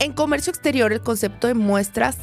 En comercio exterior, el concepto de muestras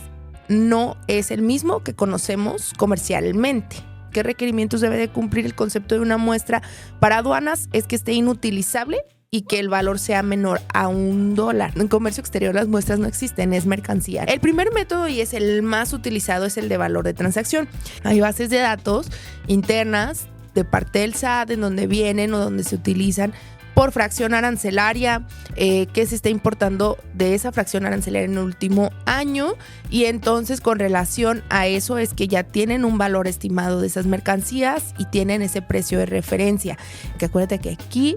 no es el mismo que conocemos comercialmente. ¿Qué requerimientos debe de cumplir el concepto de una muestra para aduanas? Es que esté inutilizable y que el valor sea menor a $1. En comercio exterior las muestras no existen, es mercancía. El primer método, y es el más utilizado, es el de valor de transacción. Hay bases de datos internas de parte del SAT en donde vienen o donde se utilizan por fracción arancelaria, que se está importando de esa fracción arancelaria en el último año, y entonces con relación a eso es que ya tienen un valor estimado de esas mercancías y tienen ese precio de referencia. Que acuérdate que aquí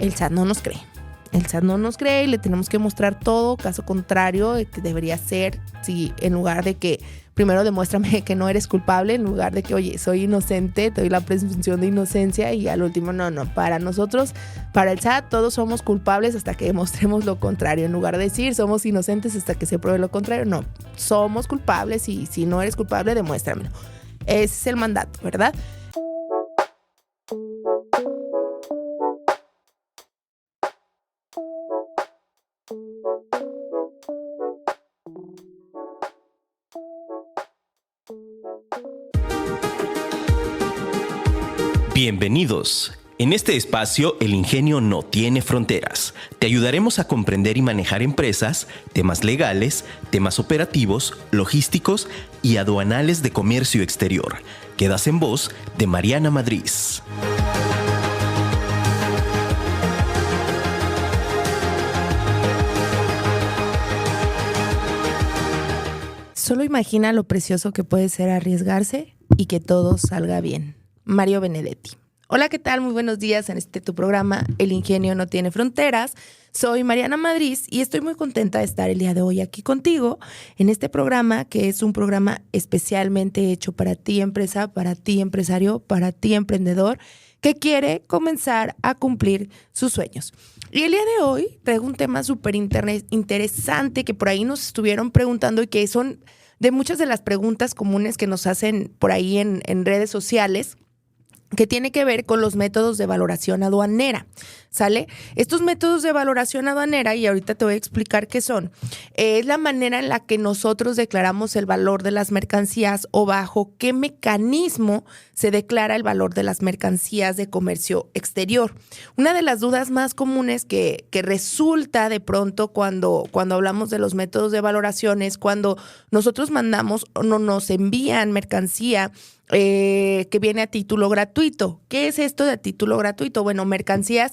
el SAT no nos cree. El SAT no nos cree y le tenemos que mostrar todo, caso contrario, de que debería ser, si en lugar de que primero demuéstrame que no eres culpable, en lugar de que, oye, soy inocente, te doy la presunción de inocencia, y al último, no, para nosotros, para el SAT, todos somos culpables hasta que demostremos lo contrario. En lugar de decir somos inocentes hasta que se pruebe lo contrario, no, somos culpables y si no eres culpable, demuéstramelo. Ese es el mandato, ¿verdad? Bienvenidos. En este espacio, el ingenio no tiene fronteras. Te ayudaremos a comprender y manejar empresas, temas legales, temas operativos, logísticos y aduanales de comercio exterior. Quedas en voz de Mariana Madrid. Solo imagina lo precioso que puede ser arriesgarse y que todo salga bien. Mario Benedetti. Hola, ¿qué tal? Muy buenos días en tu programa El Ingenio No Tiene Fronteras. Soy Mariana Madrid y estoy muy contenta de estar el día de hoy aquí contigo en este programa, que es un programa especialmente hecho para ti, empresa, para ti, empresario, para ti, emprendedor, que quiere comenzar a cumplir sus sueños. Y el día de hoy traigo un tema súper interesante que por ahí nos estuvieron preguntando y que son de muchas de las preguntas comunes que nos hacen por ahí en redes sociales, que tiene que ver con los métodos de valoración aduanera, ¿sale? Estos métodos de valoración aduanera, y ahorita te voy a explicar qué son, es la manera en la que nosotros declaramos el valor de las mercancías o bajo qué mecanismo se declara el valor de las mercancías de comercio exterior. Una de las dudas más comunes que resulta de pronto cuando hablamos de los métodos de valoración es cuando nosotros mandamos o no nos envían mercancía que viene a título gratuito. ¿Qué es esto de a título gratuito? Bueno, mercancías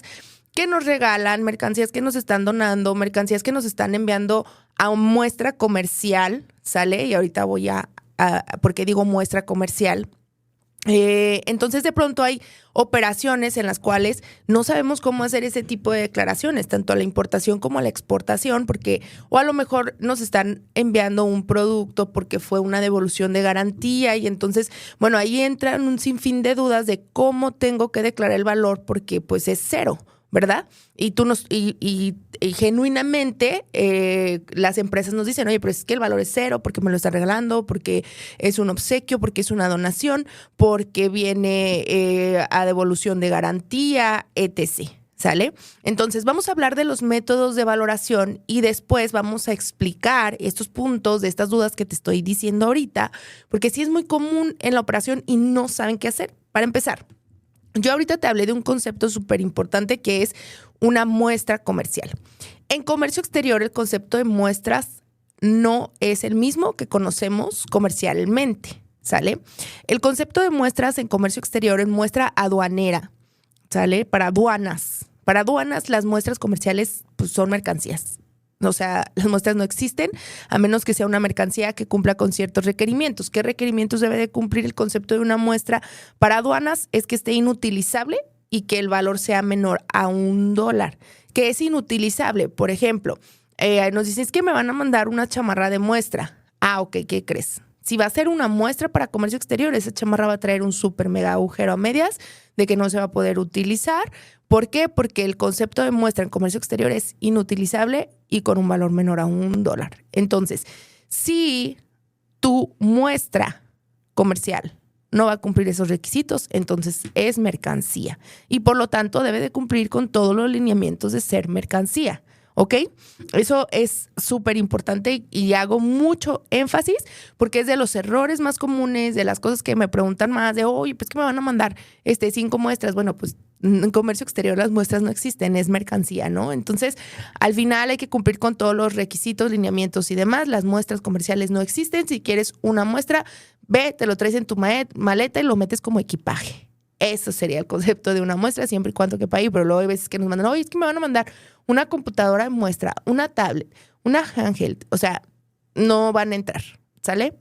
que nos regalan, mercancías que nos están donando, mercancías que nos están enviando a muestra comercial, ¿sale? Y ahorita voy a ¿por qué digo muestra comercial? Entonces de pronto hay operaciones en las cuales no sabemos cómo hacer ese tipo de declaraciones, tanto a la importación como a la exportación, porque o a lo mejor nos están enviando un producto porque fue una devolución de garantía, y entonces, bueno, ahí entran un sinfín de dudas de cómo tengo que declarar el valor, porque pues es cero, ¿verdad? Y genuinamente las empresas nos dicen, oye, pero es que el valor es cero porque me lo está regalando, porque es un obsequio, porque es una donación, porque viene a devolución de garantía, etc., ¿sale? Entonces vamos a hablar de los métodos de valoración y después vamos a explicar estos puntos de estas dudas que te estoy diciendo ahorita, porque sí es muy común en la operación y no saben qué hacer. Para empezar, yo ahorita te hablé de un concepto súper importante que es una muestra comercial. En comercio exterior, el concepto de muestras no es el mismo que conocemos comercialmente, ¿sale? El concepto de muestras en comercio exterior es muestra aduanera, ¿sale? Para aduanas. Para aduanas, las muestras comerciales pues, son mercancías. O sea, las muestras no existen a menos que sea una mercancía que cumpla con ciertos requerimientos. ¿Qué requerimientos debe de cumplir el concepto de una muestra para aduanas? Es que esté inutilizable y que el valor sea menor a $1. ¿Qué es inutilizable? Por ejemplo, nos dicen, es que me van a mandar una chamarra de muestra. Ah, ok, ¿qué crees? Si va a ser una muestra para comercio exterior, esa chamarra va a traer un súper mega agujero a medias de que no se va a poder utilizar. ¿Por qué? Porque el concepto de muestra en comercio exterior es inutilizable y con un valor menor a $1. Entonces, si tu muestra comercial no va a cumplir esos requisitos, entonces es mercancía y por lo tanto debe de cumplir con todos los lineamientos de ser mercancía. ¿ok? Eso es súper importante y hago mucho énfasis porque es de los errores más comunes, de las cosas que me preguntan más, de, oye, pues que me van a mandar 5 muestras. Bueno, pues en comercio exterior las muestras no existen, es mercancía, ¿no? Entonces, al final hay que cumplir con todos los requisitos, lineamientos y demás. Las muestras comerciales no existen. Si quieres una muestra, ve, te lo traes en tu maleta y lo metes como equipaje. Eso sería el concepto de una muestra, siempre y cuando que pague. Pero luego hay veces que nos mandan, oye, es que me van a mandar una computadora de muestra, una tablet, una handheld. O sea, no van a entrar, ¿sale?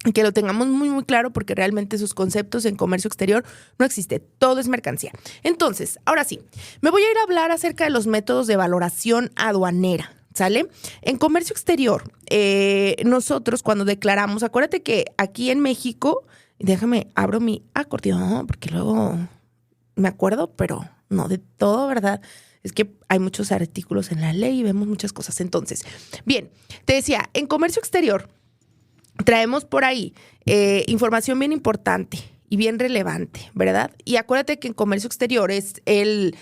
Y que lo tengamos muy, muy claro porque realmente esos conceptos en comercio exterior no existen. Todo es mercancía. Entonces, ahora sí, me voy a ir a hablar acerca de los métodos de valoración aduanera. ¿Sale? En comercio exterior, nosotros cuando declaramos, acuérdate que aquí en México, déjame, abro mi acordeón porque luego me acuerdo, pero no de todo, ¿verdad? Es que hay muchos artículos en la ley y vemos muchas cosas. Entonces, bien, te decía, en comercio exterior traemos por ahí información bien importante y bien relevante, ¿verdad? Y acuérdate que en comercio exterior es el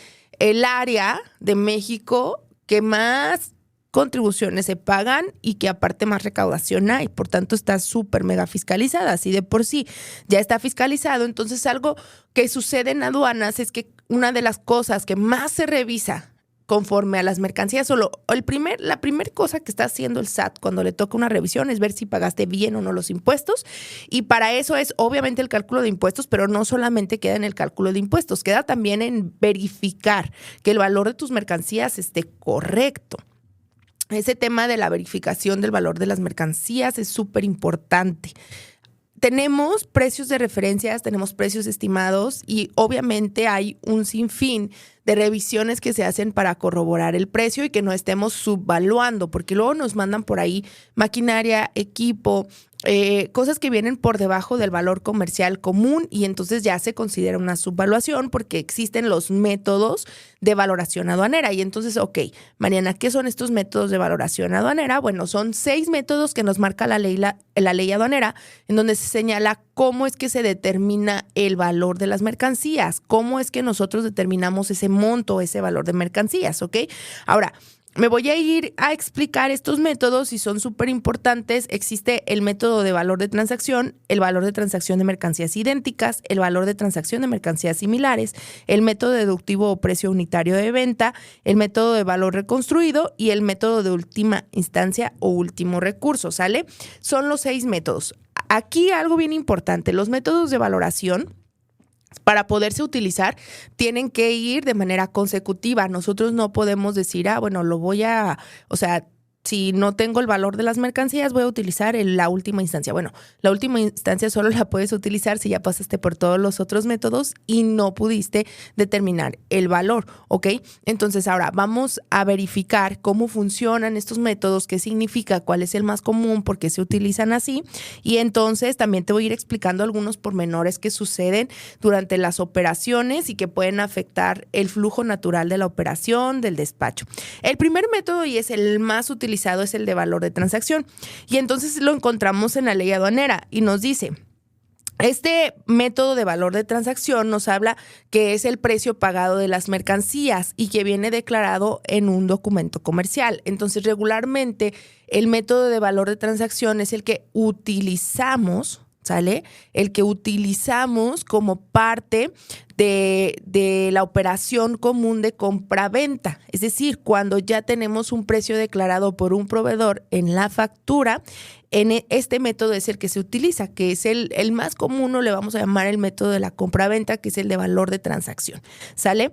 área de México que más contribuciones se pagan y que aparte más recaudación hay, por tanto está súper mega fiscalizada, así de por sí ya está fiscalizado. Entonces algo que sucede en aduanas es que una de las cosas que más se revisa conforme a las mercancías, la primera cosa que está haciendo el SAT cuando le toca una revisión es ver si pagaste bien o no los impuestos, y para eso es obviamente el cálculo de impuestos, pero no solamente queda en el cálculo de impuestos, queda también en verificar que el valor de tus mercancías esté correcto. Ese tema de la verificación del valor de las mercancías es súper importante. Tenemos precios de referencias, tenemos precios estimados y obviamente hay un sinfín de revisiones que se hacen para corroborar el precio y que no estemos subvaluando, porque luego nos mandan por ahí maquinaria, equipo, cosas que vienen por debajo del valor comercial común y entonces ya se considera una subvaluación porque existen los métodos de valoración aduanera. Y entonces, ok, Mariana, ¿qué son estos métodos de valoración aduanera? Bueno, son 6 métodos que nos marca la ley aduanera, en donde se señala cómo es que se determina el valor de las mercancías, cómo es que nosotros determinamos ese monto, ese valor de mercancías, ¿ok? Ahora, me voy a ir a explicar estos métodos y son súper importantes. Existe el método de valor de transacción, el valor de transacción de mercancías idénticas, el valor de transacción de mercancías similares, el método deductivo o precio unitario de venta, el método de valor reconstruido y el método de última instancia o último recurso, ¿sale? Son los 6 métodos. Aquí algo bien importante, los métodos de valoración, para poderse utilizar, tienen que ir de manera consecutiva. Nosotros no podemos decir, bueno, si no tengo el valor de las mercancías, voy a utilizar la última instancia. Bueno, la última instancia solo la puedes utilizar si ya pasaste por todos los otros métodos y no pudiste determinar el valor, ¿ok? Entonces, ahora vamos a verificar cómo funcionan estos métodos, qué significa, cuál es el más común, por qué se utilizan así. Y entonces también te voy a ir explicando algunos pormenores que suceden durante las operaciones y que pueden afectar el flujo natural de la operación, del despacho. El primer método, y es el más utilizado, es el de valor de transacción. Y entonces lo encontramos en la ley aduanera y nos dice, este método de valor de transacción nos habla que es el precio pagado de las mercancías y que viene declarado en un documento comercial. Entonces, regularmente el método de valor de transacción es el que utilizamos, ¿sale? El que utilizamos como parte de la operación común de compra-venta. Es decir, cuando ya tenemos un precio declarado por un proveedor en la factura, este método es el que se utiliza, que es el más común, o le vamos a llamar el método de la compra-venta, que es el de valor de transacción, ¿sale?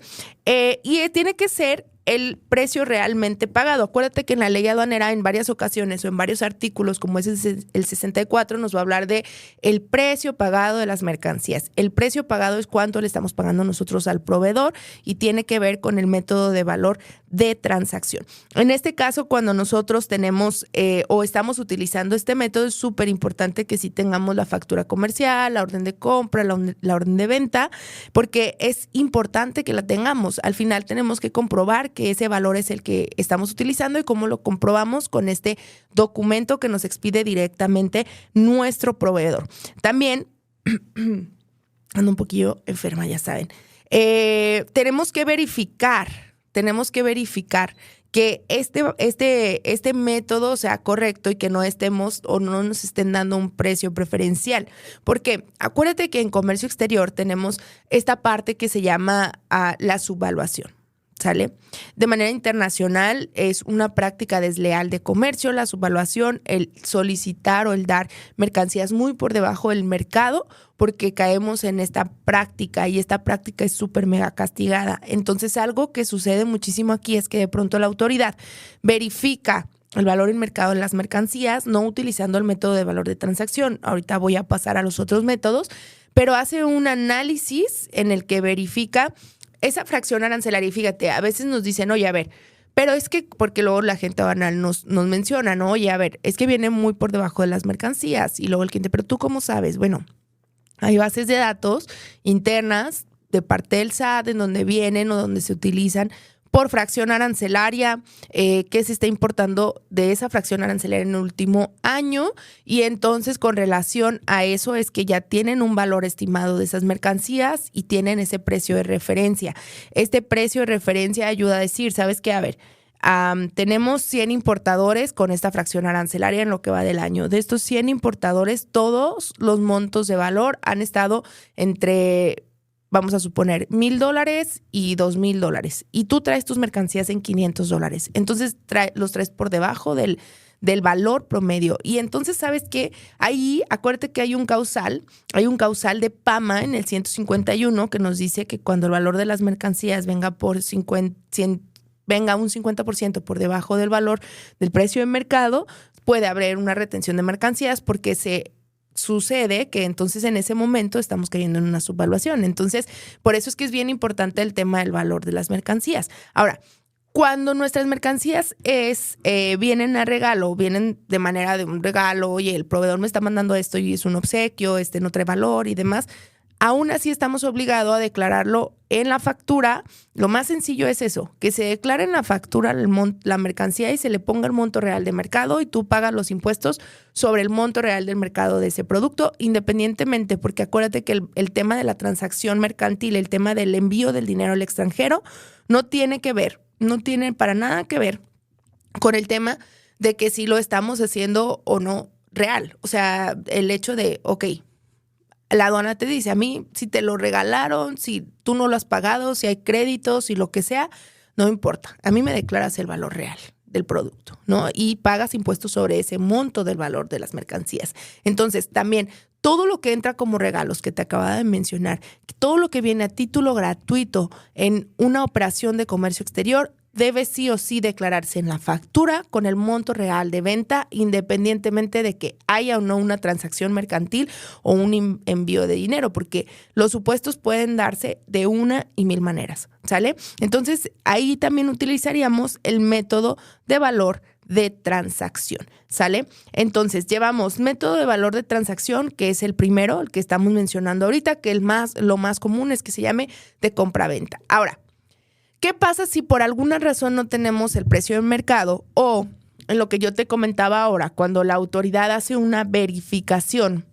Y tiene que ser el precio realmente pagado. Acuérdate que en la ley aduanera en varias ocasiones o en varios artículos, como es el 64, nos va a hablar de el precio pagado de las mercancías. El precio pagado es cuánto le estamos pagando nosotros al proveedor y tiene que ver con el método de valor de transacción. En este caso, cuando nosotros tenemos o estamos utilizando este método, es súper importante que sí tengamos la factura comercial, la orden de compra, la orden de venta, porque es importante que la tengamos. Al final tenemos que comprobar que ese valor es el que estamos utilizando. ¿Y cómo lo comprobamos? Con este documento que nos expide directamente nuestro proveedor. También, ando un poquillo enferma, ya saben, tenemos que verificar que este método sea correcto y que no estemos o no nos estén dando un precio preferencial. Porque acuérdate que en comercio exterior tenemos esta parte que se llama la subvaluación. ¿Sale? De manera internacional es una práctica desleal de comercio, la subvaluación, el solicitar o el dar mercancías muy por debajo del mercado, porque caemos en esta práctica y esta práctica es súper mega castigada. Entonces, algo que sucede muchísimo aquí es que de pronto la autoridad verifica el valor en mercado de las mercancías, no utilizando el método de valor de transacción. Ahorita voy a pasar a los otros métodos, pero hace un análisis en el que verifica esa fracción arancelaria. Y fíjate, a veces nos dicen, oye, a ver, pero es que, porque luego la gente banal nos menciona, ¿no? Oye, a ver, es que viene muy por debajo de las mercancías. Y luego el cliente, pero ¿tú cómo sabes? Bueno, hay bases de datos internas de parte del SAT en donde vienen o donde se utilizan por fracción arancelaria, que se está importando de esa fracción arancelaria en el último año, y entonces con relación a eso es que ya tienen un valor estimado de esas mercancías y tienen ese precio de referencia. Este precio de referencia ayuda a decir, ¿sabes qué? A ver, tenemos 100 importadores con esta fracción arancelaria en lo que va del año. De estos 100 importadores, todos los montos de valor han estado entre, vamos a suponer, $1,000 y $2,000. Y tú traes tus mercancías en $500. Entonces los traes por debajo del valor promedio. Y entonces, ¿sabes qué? Ahí, acuérdate que hay un causal de PAMA en el 151 que nos dice que cuando el valor de las mercancías venga venga un 50% por debajo del valor del precio de mercado, puede haber una retención de mercancías porque se sucede que entonces en ese momento estamos cayendo en una subvaluación. Entonces, por eso es que es bien importante el tema del valor de las mercancías. Ahora, cuando nuestras mercancías vienen a regalo, vienen de manera de un regalo, oye, el proveedor me está mandando esto y es un obsequio, no trae valor y demás, aún así estamos obligados a declararlo en la factura. Lo más sencillo es eso, que se declare en la factura la mercancía y se le ponga el monto real de mercado y tú pagas los impuestos sobre el monto real del mercado de ese producto, independientemente, porque acuérdate que el tema de la transacción mercantil, el tema del envío del dinero al extranjero, no tiene para nada que ver con el tema de que si lo estamos haciendo o no real. O sea, el hecho de, ok, la aduana te dice, a mí, si te lo regalaron, si tú no lo has pagado, si hay créditos, si lo que sea, no me importa. A mí me declaras el valor real del producto, ¿no? Y pagas impuestos sobre ese monto del valor de las mercancías. Entonces, también, todo lo que entra como regalos que te acababa de mencionar, todo lo que viene a título gratuito en una operación de comercio exterior, debe sí o sí declararse en la factura con el monto real de venta, independientemente de que haya o no una transacción mercantil o un envío de dinero, porque los supuestos pueden darse de una y mil maneras, ¿sale? Entonces, ahí también utilizaríamos el método de valor de transacción, ¿sale? Entonces, llevamos método de valor de transacción, que es el primero, el que estamos mencionando ahorita, que lo más común es que se llame de compra-venta. Ahora, ¿qué pasa si por alguna razón no tenemos el precio del mercado o en lo que yo te comentaba ahora, cuando la autoridad hace una verificación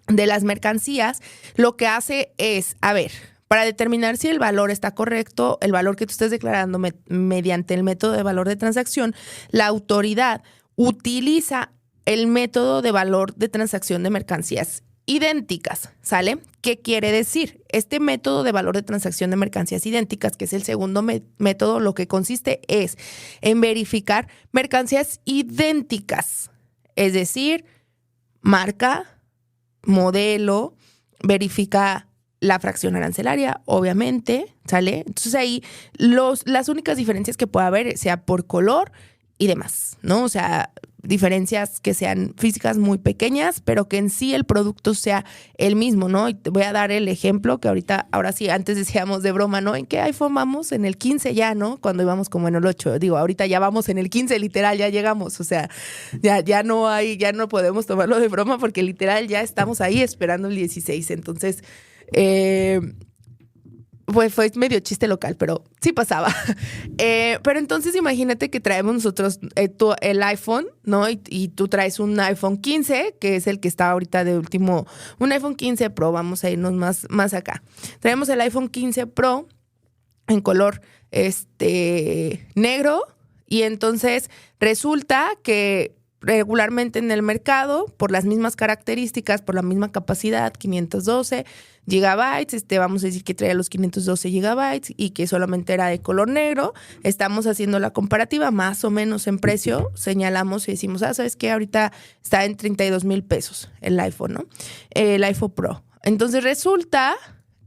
de las mercancías, lo que hace es, a ver, para determinar si el valor está correcto, el valor que tú estés declarando mediante el método de valor de transacción, la autoridad utiliza el método de valor de transacción de mercancías idénticas, ¿sale? ¿Qué quiere decir? Este método de valor de transacción de mercancías idénticas, que es el segundo método, lo que consiste es en verificar mercancías idénticas, es decir, marca, modelo, verifica la fracción arancelaria, obviamente, ¿sale? Entonces ahí las únicas diferencias que puede haber sea por color y demás, ¿no? O sea, diferencias que sean físicas muy pequeñas, pero que en sí el producto sea el mismo, ¿no? Y te voy a dar el ejemplo que ahora sí, antes decíamos de broma, ¿no? ¿En qué iPhone vamos? En el 15 ya, ¿no? Cuando íbamos como en el 8. Digo, ahorita ya vamos en el 15, literal, ya llegamos. O sea, ya no podemos tomarlo de broma porque literal ya estamos ahí esperando el 16. Entonces, pues fue medio chiste local, pero sí pasaba. Pero entonces imagínate que traemos nosotros el iPhone, ¿no? Y tú traes un iPhone 15, que es el que está ahorita de último, un iPhone 15 Pro, vamos a irnos más acá. Traemos el iPhone 15 Pro en color negro Y entonces resulta que regularmente en el mercado, por las mismas características, por la misma capacidad, 512 gigabytes, vamos a decir que traía los 512 gigabytes y que solamente era de color negro, estamos haciendo la comparativa más o menos en precio, señalamos y decimos, ¿sabes qué? Ahorita está en 32,000 pesos el iPhone, ¿no? El iPhone Pro. Entonces resulta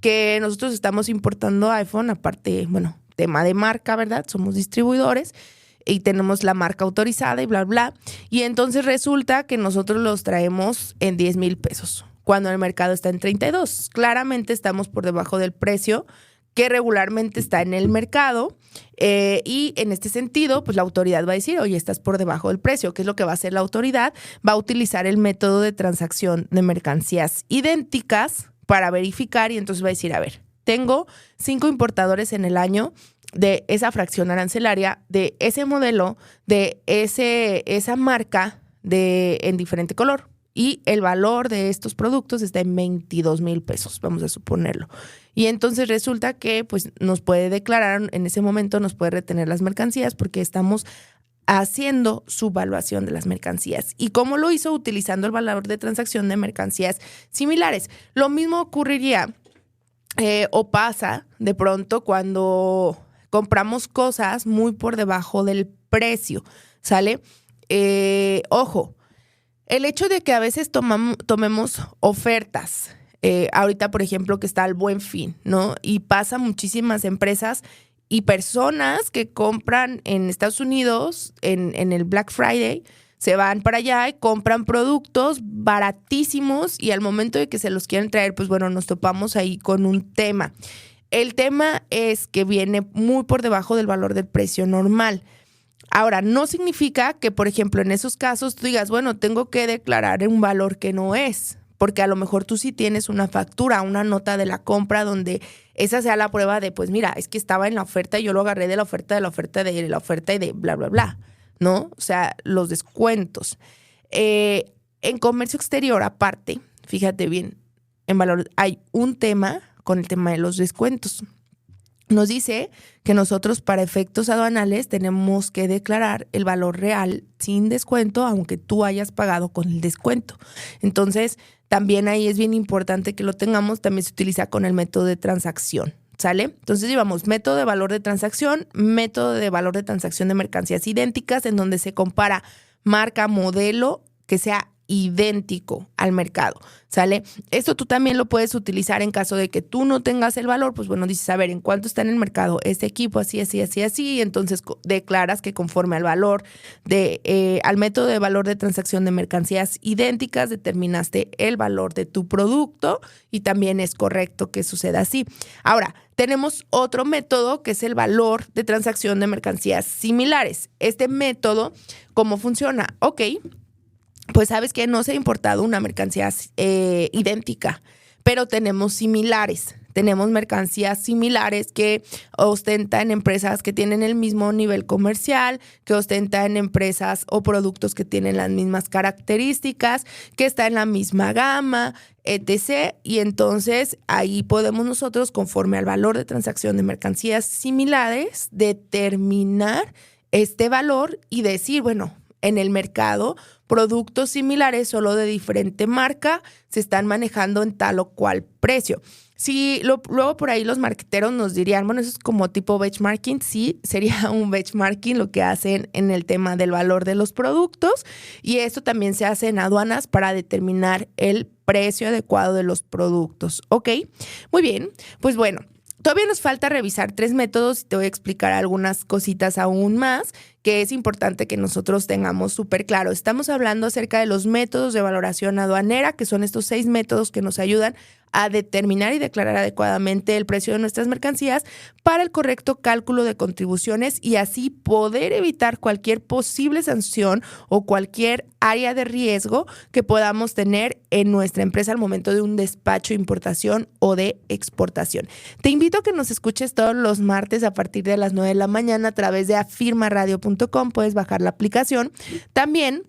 que nosotros estamos importando iPhone, aparte, bueno, tema de marca, ¿verdad? Somos distribuidores y tenemos la marca autorizada y bla, bla. Y entonces resulta que nosotros los traemos en 10,000 pesos, cuando el mercado está en 32. Claramente estamos por debajo del precio que regularmente está en el mercado. Y en este sentido, pues la autoridad va a decir, oye, estás por debajo del precio. ¿Qué es lo que va a hacer la autoridad? Va a utilizar el método de transacción de mercancías idénticas para verificar y entonces va a decir, a ver, tengo 5 importadores en el año de esa fracción arancelaria, de ese modelo, de esa marca en diferente color. Y el valor de estos productos está en 22,000 pesos, vamos a suponerlo. Y entonces resulta que pues, nos puede declarar, en ese momento nos puede retener las mercancías porque estamos haciendo su evaluación de las mercancías. ¿Y cómo lo hizo? Utilizando el valor de transacción de mercancías similares. Lo mismo ocurriría o pasa de pronto cuando compramos cosas muy por debajo del precio, ¿sale? Ojo, el hecho de que a veces tomemos ofertas, ahorita por ejemplo que está el Buen Fin, ¿no? Y pasa muchísimas empresas y personas que compran en Estados Unidos en el Black Friday, se van para allá y compran productos baratísimos y al momento de que se los quieren traer, pues bueno, nos topamos ahí con un tema. El tema es que viene muy por debajo del valor del precio normal. Ahora, no significa que, por ejemplo, en esos casos tú digas, bueno, tengo que declarar un valor que no es, porque a lo mejor tú sí tienes una factura, una nota de la compra donde esa sea la prueba de, pues mira, es que estaba en la oferta y yo lo agarré de la oferta, de la oferta, de la oferta y de bla, bla, bla, ¿no? O sea, los descuentos. En comercio exterior, aparte, fíjate bien, en valor hay un tema con el tema de los descuentos. Nos dice que nosotros para efectos aduanales tenemos que declarar el valor real sin descuento, aunque tú hayas pagado con el descuento. Entonces, también ahí es bien importante que lo tengamos. También se utiliza con el método de transacción, ¿sale? Entonces llevamos método de valor de transacción, método de valor de transacción de mercancías idénticas, en donde se compara marca, modelo, que sea idéntico al mercado, ¿sale? Esto tú también lo puedes utilizar en caso de que tú no tengas el valor, pues bueno, dices, a ver, ¿en cuánto está en el mercado este equipo? Así, así, así, así, y entonces declaras que conforme al valor al método de valor de transacción de mercancías idénticas, determinaste el valor de tu producto y también es correcto que suceda así. Ahora, tenemos otro método que es el valor de transacción de mercancías similares. Este método, ¿cómo funciona? Ok, pues sabes que no se ha importado una mercancía idéntica, pero tenemos similares. Tenemos mercancías similares que ostentan empresas que tienen el mismo nivel comercial, que ostentan empresas o productos que tienen las mismas características, que está en la misma gama, etc. Y entonces ahí podemos nosotros, conforme al valor de transacción de mercancías similares, determinar este valor y decir, bueno, en el mercado, productos similares solo de diferente marca se están manejando en tal o cual precio. Si luego por ahí los marqueteros nos dirían, bueno, eso es como tipo benchmarking, sí, sería un benchmarking lo que hacen en el tema del valor de los productos y esto también se hace en aduanas para determinar el precio adecuado de los productos. ¿Ok? Muy bien, pues bueno. Todavía nos falta revisar 3 métodos y te voy a explicar algunas cositas aún más que es importante que nosotros tengamos súper claro. Estamos hablando acerca de los métodos de valoración aduanera, que son estos 6 métodos que nos ayudan a determinar y declarar adecuadamente el precio de nuestras mercancías para el correcto cálculo de contribuciones y así poder evitar cualquier posible sanción o cualquier área de riesgo que podamos tener en nuestra empresa al momento de un despacho de importación o de exportación. Te invito a que nos escuches todos los martes a partir de las 9 de la mañana a través de afirmaradio.com. Puedes bajar la aplicación. También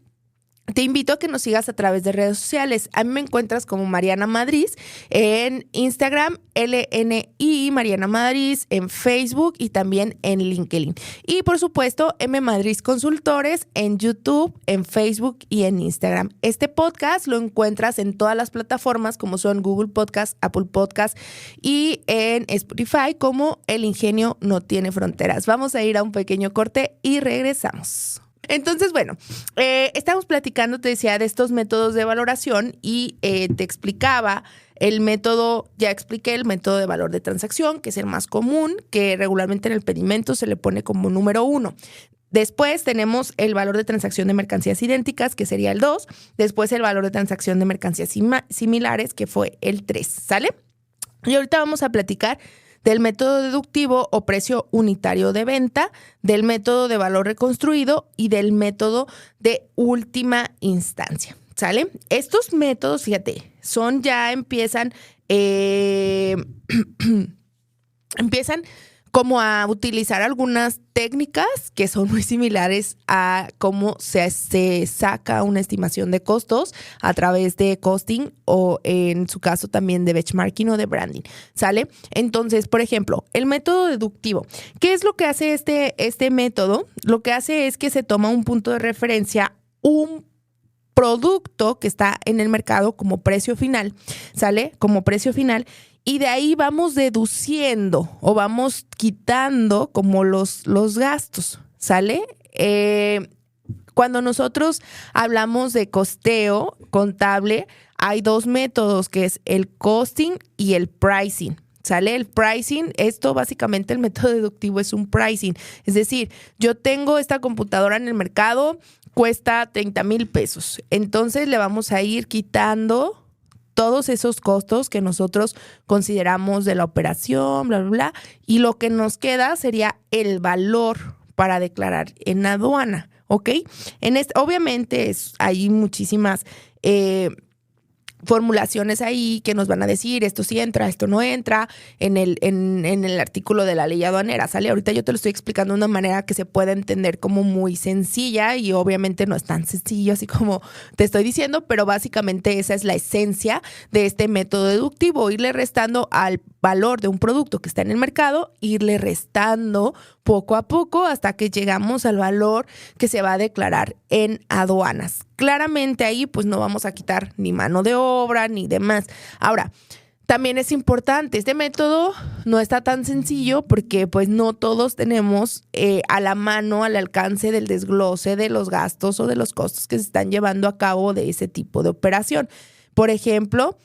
te invito a que nos sigas a través de redes sociales. A mí me encuentras como Mariana Madrid en Instagram, LNI Mariana Madrid, en Facebook y también en LinkedIn. Y por supuesto, M Madrid Consultores en YouTube, en Facebook y en Instagram. Este podcast lo encuentras en todas las plataformas como son Google Podcast, Apple Podcast y en Spotify como El Ingenio No Tiene Fronteras. Vamos a ir a un pequeño corte y regresamos. Entonces, bueno, estamos platicando, te decía, de estos métodos de valoración y te explicaba el método, ya expliqué el método de valor de transacción, que es el más común, que regularmente en el pedimento se le pone como número 1. Después tenemos el valor de transacción de mercancías idénticas, que sería el 2. Después el valor de transacción de mercancías similares, que fue el 3, ¿sale? Y ahorita vamos a platicar del método deductivo o precio unitario de venta, del método de valor reconstruido y del método de última instancia, ¿sale? Estos métodos, fíjate, empiezan como a utilizar algunas técnicas que son muy similares a cómo se saca una estimación de costos a través de costing o en su caso también de benchmarking o de branding, ¿sale? Entonces, por ejemplo, el método deductivo. ¿Qué es lo que hace este método? Lo que hace es que se toma un punto de referencia, un producto que está en el mercado como precio final, ¿sale? Como precio final. Y de ahí vamos deduciendo o vamos quitando como los gastos, ¿sale? Cuando nosotros hablamos de costeo contable, hay 2 métodos, que es el costing y el pricing, ¿sale? El pricing, esto básicamente el método deductivo es un pricing. Es decir, yo tengo esta computadora en el mercado, cuesta 30,000 pesos. Entonces le vamos a ir quitando todos esos costos que nosotros consideramos de la operación, bla, bla, bla, y lo que nos queda sería el valor para declarar en aduana, ¿ok? Obviamente hay muchísimas formulaciones ahí que nos van a decir esto sí entra, esto no entra en el artículo de la ley aduanera, ¿sale? Ahorita yo te lo estoy explicando de una manera que se pueda entender como muy sencilla y obviamente no es tan sencillo así como te estoy diciendo, pero básicamente esa es la esencia de este método deductivo, irle restando al valor de un producto que está en el mercado, irle restando poco a poco hasta que llegamos al valor que se va a declarar en aduanas. Claramente ahí pues no vamos a quitar ni mano de obra ni demás. Ahora, también es importante, este método no está tan sencillo porque pues no todos tenemos a la mano, al alcance del desglose de los gastos o de los costos que se están llevando a cabo de ese tipo de operación. Por ejemplo,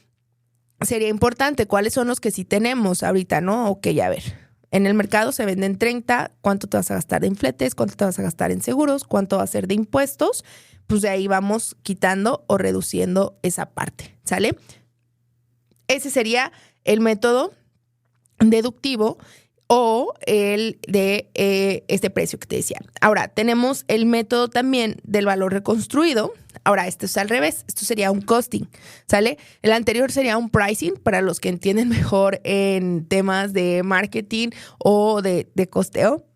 sería importante cuáles son los que sí tenemos ahorita, ¿no? Ok, a ver. En el mercado se venden 30, ¿cuánto te vas a gastar en fletes? ¿Cuánto te vas a gastar en seguros? ¿Cuánto va a ser de impuestos? Pues de ahí vamos quitando o reduciendo esa parte, ¿sale? Ese sería el método deductivo o el de este precio que te decía. Ahora, tenemos el método también del valor reconstruido. Ahora, esto es al revés. Esto sería un costing, ¿sale? El anterior sería un pricing para los que entienden mejor en temas de marketing o de costeo.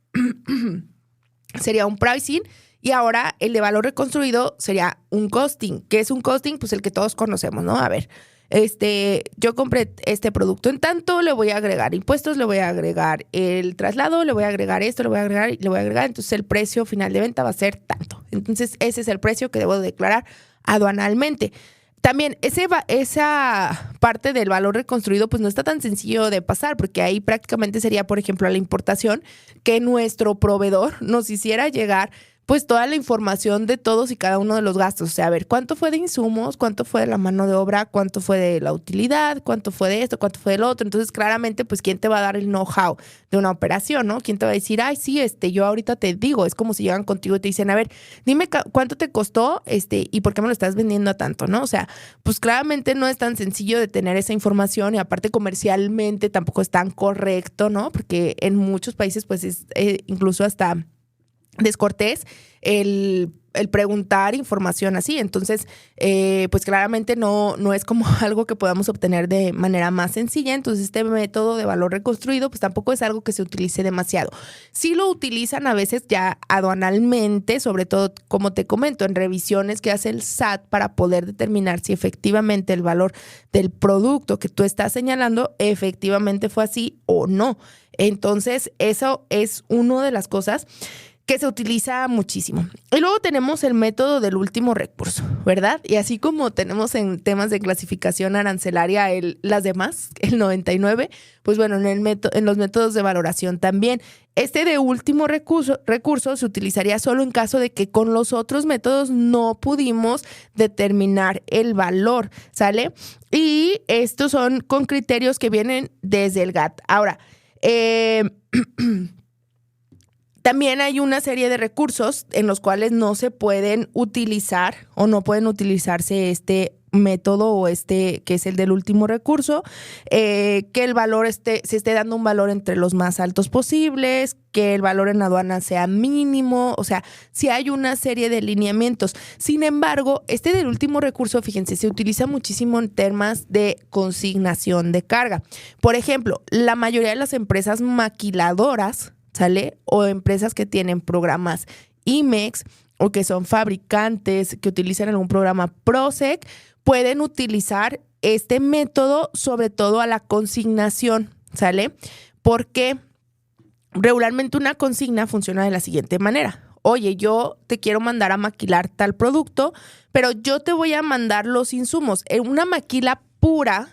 Sería un pricing. Y ahora el de valor reconstruido sería un costing. ¿Qué es un costing? Pues el que todos conocemos, ¿no? A ver, yo compré este producto en tanto, le voy a agregar impuestos, le voy a agregar el traslado, le voy a agregar esto, le voy a agregar, entonces el precio final de venta va a ser tanto. Entonces ese es el precio que debo declarar aduanalmente. También esa parte del valor reconstruido pues no está tan sencillo de pasar porque ahí prácticamente sería, por ejemplo, a la importación que nuestro proveedor nos hiciera llegar pues toda la información de todos y cada uno de los gastos. O sea, a ver, ¿cuánto fue de insumos? ¿Cuánto fue de la mano de obra? ¿Cuánto fue de la utilidad? ¿Cuánto fue de esto? ¿Cuánto fue del otro? Entonces, claramente, pues, ¿quién te va a dar el know-how de una operación, no? ¿Quién te va a decir, ay, sí, yo ahorita te digo? Es como si llegan contigo y te dicen, a ver, dime cuánto te costó y por qué me lo estás vendiendo a tanto, ¿no? O sea, pues, claramente no es tan sencillo de tener esa información y aparte comercialmente tampoco es tan correcto, ¿no? Porque en muchos países, pues, es incluso hasta descortés el preguntar información así. Entonces, pues claramente no es como algo que podamos obtener de manera más sencilla. Entonces, este método de valor reconstruido, pues tampoco es algo que se utilice demasiado. Sí lo utilizan a veces ya aduanalmente, sobre todo, como te comento, en revisiones que hace el SAT para poder determinar si efectivamente el valor del producto que tú estás señalando efectivamente fue así o no. Entonces, eso es una de las cosas que se utiliza muchísimo. Y luego tenemos el método del último recurso, ¿verdad? Y así como tenemos en temas de clasificación arancelaria las demás, el 99, pues bueno, en los métodos de valoración también. Este de último recurso se utilizaría solo en caso de que con los otros métodos no pudimos determinar el valor, ¿sale? Y estos son con criterios que vienen desde el GAT. Ahora, también hay una serie de recursos en los cuales no se pueden utilizar o no pueden utilizarse este método o que es el del último recurso, que el valor se esté dando un valor entre los más altos posibles, que el valor en aduana sea mínimo, o sea, sí hay una serie de lineamientos. Sin embargo, este del último recurso, fíjense, se utiliza muchísimo en temas de consignación de carga. Por ejemplo, la mayoría de las empresas maquiladoras, ¿sale? O empresas que tienen programas IMEX o que son fabricantes que utilizan algún programa PROSEC, pueden utilizar este método sobre todo a la consignación, ¿sale? Porque regularmente una consigna funciona de la siguiente manera. Oye, yo te quiero mandar a maquilar tal producto, pero yo te voy a mandar los insumos. Una maquila pura,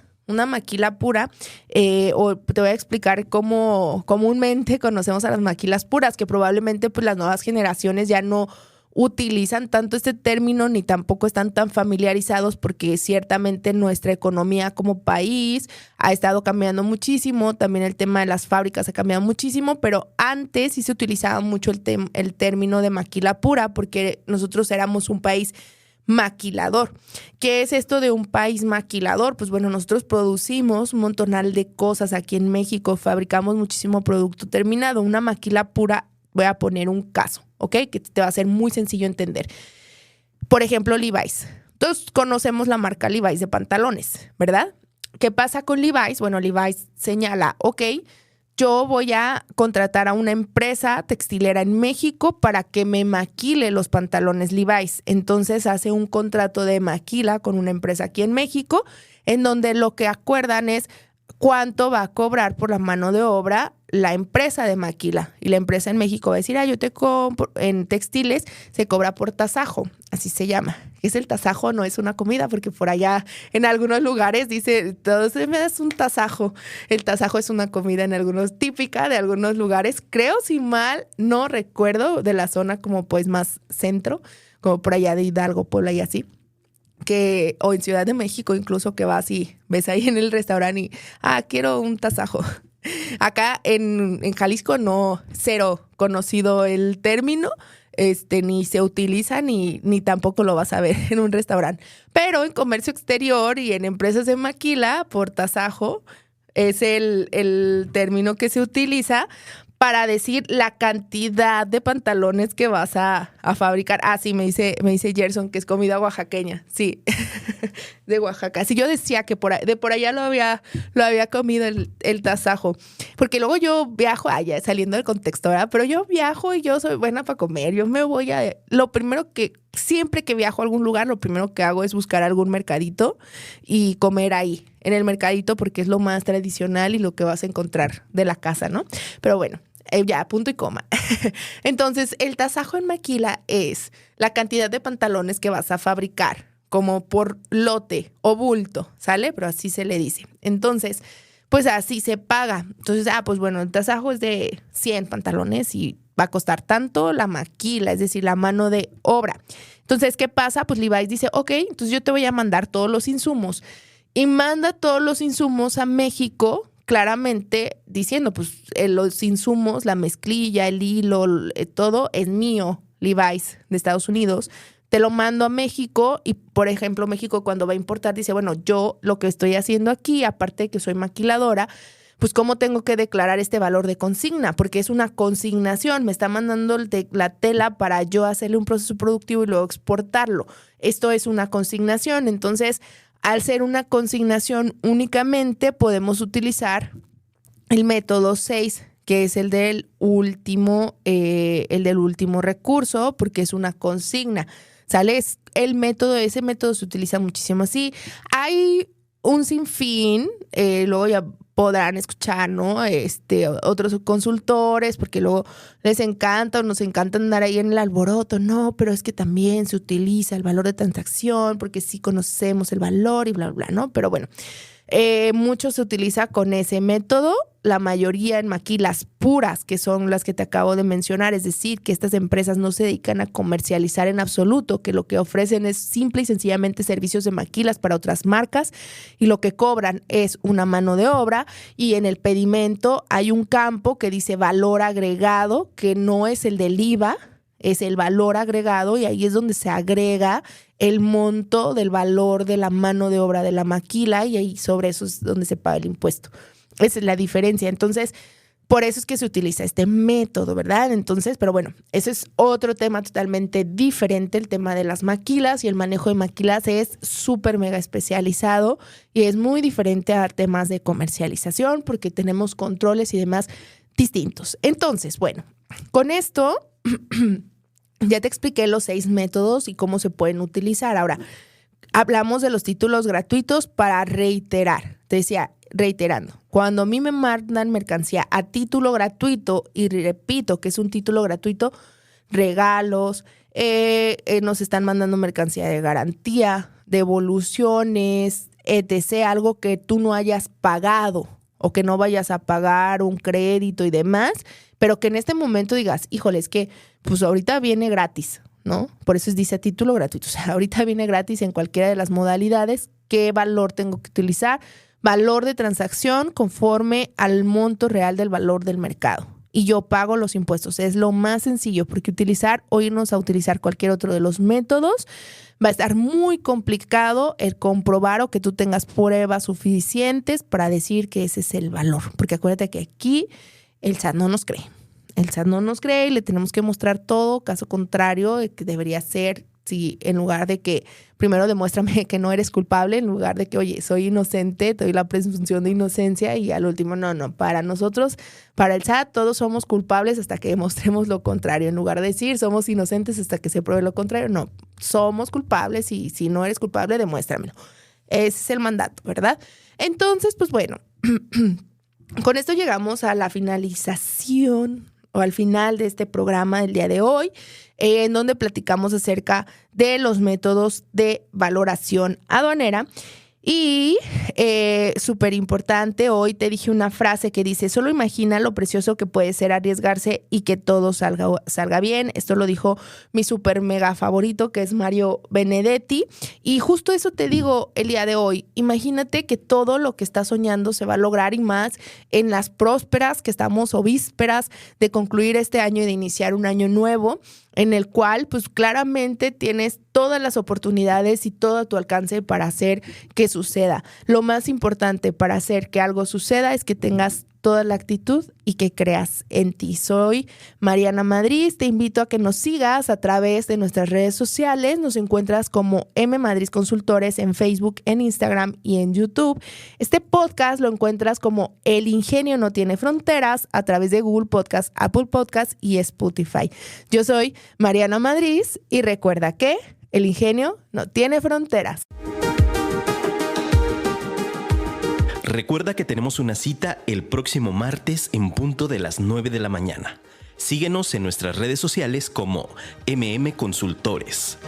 o te voy a explicar cómo comúnmente conocemos a las maquilas puras, que probablemente pues las nuevas generaciones ya no utilizan tanto este término ni tampoco están tan familiarizados porque ciertamente nuestra economía como país ha estado cambiando muchísimo, también el tema de las fábricas ha cambiado muchísimo, pero antes sí se utilizaba mucho el término de maquila pura porque nosotros éramos un país maquilador. ¿Qué es esto de un país maquilador? Pues bueno, nosotros producimos un montonal de cosas aquí en México, fabricamos muchísimo producto terminado. Una maquila pura, voy a poner un caso, ¿ok? Que te va a ser muy sencillo entender. Por ejemplo, Levi's. Todos conocemos la marca Levi's de pantalones, ¿verdad? ¿Qué pasa con Levi's? Bueno, Levi's señala, ok, yo voy a contratar a una empresa textilera en México para que me maquile los pantalones Levi's. Entonces hace un contrato de maquila con una empresa aquí en México, en donde lo que acuerdan es cuánto va a cobrar por la mano de obra la empresa de maquila. Y la empresa en México va a decir, yo te compro, en textiles se cobra por tasajo, así se llama. Es el tasajo, no es una comida, porque por allá en algunos lugares dice, todo se me das un tasajo. El tasajo es una comida en algunos, típica de algunos lugares. Creo, si mal no recuerdo, de la zona como pues más centro, como por allá de Hidalgo, Puebla y así. O en Ciudad de México incluso, que vas y ves ahí en el restaurante y, quiero un tasajo. Acá en Jalisco cero conocido el término, ni se utiliza ni tampoco lo vas a ver en un restaurante. Pero en comercio exterior y en empresas de maquila, por tasajo, es el término que se utiliza para decir la cantidad de pantalones que vas a fabricar. Sí, me dice Gerson que es comida oaxaqueña. Sí, de Oaxaca. Sí, yo decía que de por allá lo había comido el tasajo. Porque luego yo viajo, ya saliendo del contexto, ¿verdad? Pero yo viajo y yo soy buena para comer. Yo me voy siempre que viajo a algún lugar, lo primero que hago es buscar algún mercadito y comer ahí, en el mercadito, porque es lo más tradicional y lo que vas a encontrar de la casa, ¿no? Pero bueno, ya, punto y coma. Entonces, el tasajo en maquila es la cantidad de pantalones que vas a fabricar, como por lote o bulto, ¿sale? Pero así se le dice. Entonces, pues así se paga. Entonces, pues bueno, el tasajo es de 100 pantalones y va a costar tanto la maquila, es decir, la mano de obra. Entonces, ¿qué pasa? Pues Levi's dice, ok, entonces yo te voy a mandar todos los insumos. Y manda todos los insumos a México, claramente diciendo, pues los insumos, la mezclilla, el hilo, todo es mío, Levi's de Estados Unidos. Te lo mando a México y, por ejemplo, México cuando va a importar dice, bueno, yo lo que estoy haciendo aquí, aparte de que soy maquiladora, pues ¿cómo tengo que declarar este valor de consigna? Porque es una consignación, me está mandando la tela para yo hacerle un proceso productivo y luego exportarlo. Esto es una consignación, entonces al ser una consignación únicamente podemos utilizar el método 6, que es el del último recurso, porque es una consigna. ¿Sale? Ese método se utiliza muchísimo así. Hay un sinfín, luego ya podrán escuchar, ¿no? Otros consultores, porque luego les encanta o nos encanta andar ahí en el alboroto. No, pero es que también se utiliza el valor de transacción, porque sí conocemos el valor y bla, bla, ¿no? Pero bueno, mucho se utiliza con ese método, la mayoría en maquilas puras, que son las que te acabo de mencionar, es decir, que estas empresas no se dedican a comercializar en absoluto, que lo que ofrecen es simple y sencillamente servicios de maquilas para otras marcas y lo que cobran es una mano de obra, y en el pedimento hay un campo que dice valor agregado, que no es el del IVA, es el valor agregado, y ahí es donde se agrega el monto del valor de la mano de obra de la maquila, y ahí sobre eso es donde se paga el impuesto. Esa es la diferencia. Entonces, por eso es que se utiliza este método, ¿verdad? Entonces, pero bueno, ese es otro tema totalmente diferente, el tema de las maquilas, y el manejo de maquilas es súper mega especializado y es muy diferente a temas de comercialización porque tenemos controles y demás distintos. Entonces, bueno, con esto ya te expliqué los 6 métodos y cómo se pueden utilizar. Ahora, hablamos de los títulos gratuitos para reiterar. Te decía, reiterando, cuando a mí me mandan mercancía a título gratuito, y repito que es un título gratuito, regalos, nos están mandando mercancía de garantía, devoluciones, etc., algo que tú no hayas pagado o que no vayas a pagar un crédito y demás, pero que en este momento digas, híjole, es que pues ahorita viene gratis, ¿no? Por eso dice a título gratuito. O sea, ahorita viene gratis en cualquiera de las modalidades. ¿Qué valor tengo que utilizar? Valor de transacción conforme al monto real del valor del mercado. Y yo pago los impuestos. Es lo más sencillo, porque utilizar o irnos a utilizar cualquier otro de los métodos va a estar muy complicado el comprobar o que tú tengas pruebas suficientes para decir que ese es el valor. Porque acuérdate que aquí el SAT no nos cree. El SAT no nos cree y le tenemos que mostrar todo. Caso contrario, que debería ser, si en lugar de que primero demuéstrame que no eres culpable, en lugar de que, oye, soy inocente, te doy la presunción de inocencia, y al último, no. Para nosotros, para el SAT, todos somos culpables hasta que demostremos lo contrario. En lugar de decir somos inocentes hasta que se pruebe lo contrario, no, somos culpables y si no eres culpable, demuéstramelo. Ese es el mandato, ¿verdad? Entonces, pues bueno, con esto llegamos a la finalización o al final de este programa del día de hoy, en donde platicamos acerca de los métodos de valoración aduanera. Y súper importante, hoy te dije una frase que dice, solo imagina lo precioso que puede ser arriesgarse y que todo salga bien. Esto lo dijo mi súper mega favorito, que es Mario Benedetti. Y justo eso te digo el día de hoy. Imagínate que todo lo que estás soñando se va a lograr, y más en las prósperas que estamos, o vísperas de concluir este año y de iniciar un año nuevo, en el cual pues claramente tienes todas las oportunidades y todo a tu alcance para hacer que suceda. Lo más importante para hacer que algo suceda es que tengas toda la actitud y que creas en ti. Soy Mariana Madrid, te invito a que nos sigas a través de nuestras redes sociales. Nos encuentras como M Madrid Consultores en Facebook, en Instagram y en YouTube. Este podcast lo encuentras como El Ingenio No Tiene Fronteras a través de Google Podcast, Apple Podcast y Spotify. Yo soy Mariana Madrid y recuerda que el ingenio no tiene fronteras. Recuerda que tenemos una cita el próximo martes en punto de las 9 de la mañana. Síguenos en nuestras redes sociales como MM Consultores.